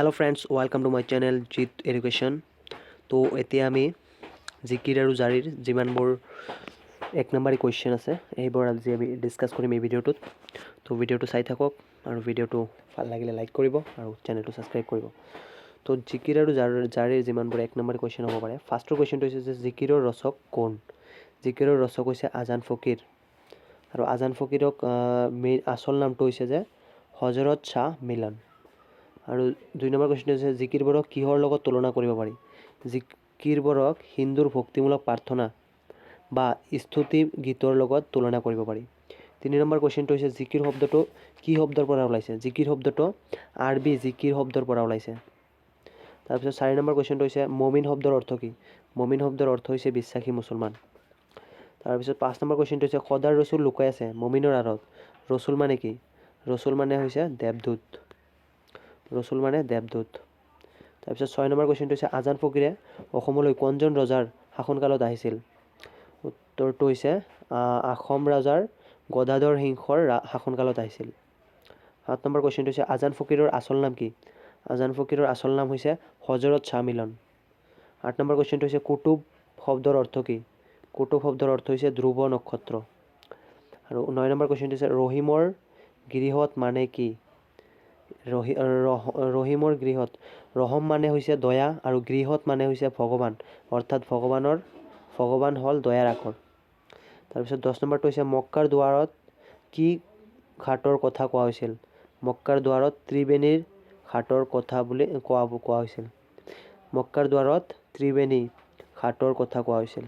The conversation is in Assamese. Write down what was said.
Hello friends, welcome to my channel Jit Education. তো এতিয়া আমি জিকিৰ আৰু জাৰিৰ যিমানবোৰ এক নম্বৰী কুৱেশ্যন আছে এইবোৰ আজি আমি ডিছকাছ কৰিম এই ভিডিঅ'টোত। তো ভিডিঅ'টো চাই থাকক আৰু ভিডিঅ'টো ভাল লাগিলে লাইক কৰিব আৰু চেনেলটো ছাবস্ক্ৰাইব কৰিব। তো জিকিৰ আৰু জাৰিৰ যিমানবোৰ এক নম্বৰী কুৱেশ্যন হ'ব পাৰে, ফাৰ্ষ্টৰ কুৱেশ্যনটো হৈছে যে জিকিৰৰ ৰচক কোন? জিকিৰৰ ৰচক হৈছে আজান ফকীৰ আৰু আজান ফকীৰক আচল নামটো হৈছে যে হজৰত শ্বাহ মিলন। আৰু 2 নম্বৰ কুৱেশ্যন হৈছে জিকিৰবোৰক কিহৰ লগত তুলনা কৰিব পাৰি? জিকিৰবোৰক হিন্দুৰ ভক্তিমূলক প্ৰাৰ্থনা বা স্তুতি গীতৰ লগত তুলনা কৰিব পাৰি। 3 নম্বৰ কুৱেশ্যনটো হৈছে জিকিৰ শব্দটো কি শব্দৰ পৰা ওলাইছে? জিকিৰ শব্দটো আৰবী জিকিৰ শব্দৰ পৰা ওলাইছে। তাৰপিছত 4 নম্বৰ কুৱেশ্যনটো হৈছে মমিন শব্দৰ অৰ্থ কি? মমিন শব্দৰ অৰ্থ হৈছে বিশ্বাসী মুছলমান। তাৰপিছত 5 নম্বৰ কুৱেশ্যনটো হৈছে খদাৰ ৰচুল লুকাই আছে মমিনৰ আঁৰত। ৰচুল মানে কি? ৰচুল মানে হৈছে দেৱদূত। ৰচুল মানে দেৱদূত। তাৰপিছত 6 নম্বৰ কুৱেশ্যনটো হৈছে আজান ফকীৰে অসমলৈ কোনজন ৰজাৰ শাসনকালত আহিছিল? উত্তৰটো হৈছে আহোম ৰজাৰ গদাধৰ সিংহৰ শাসনকালত আহিছিল। 7 নম্বৰ কুৱেশ্যনটো হৈছে আজান ফকীৰৰ আচল নাম কি? আজান ফকীৰৰ আচল নাম হৈছে হজৰত শ্বাহ মিলন। 8 নম্বৰ কুৱেশ্যনটো হৈছে কুতুব শব্দৰ অৰ্থ কি? কুতুব শব্দৰ অৰ্থ হৈছে ধ্ৰুৱ নক্ষত্ৰ। আৰু 9 নম্বৰ কুৱেশ্যনটো হৈছে ৰহিমৰ গৃহত মানে কি? ৰহিমৰ গৃহত ৰহম মানে হৈছে দয়া আৰু গৃহত মানে হৈছে ভগৱান, অৰ্থাৎ ভগৱান হ'ল দয়াৰ আখৰ। তাৰপিছত 10 নম্বৰটো হৈছে মক্কাৰ দুৱাৰত কি ঘাটৰ কথা কোৱা হৈছিল? মক্কাৰ দুৱাৰত ত্ৰিবেণীৰ ঘাটৰ কথা বুলি কোৱা হৈছিল। মক্কাৰ দুৱাৰত ত্ৰিবেণী ঘাটৰ কথা কোৱা হৈছিল।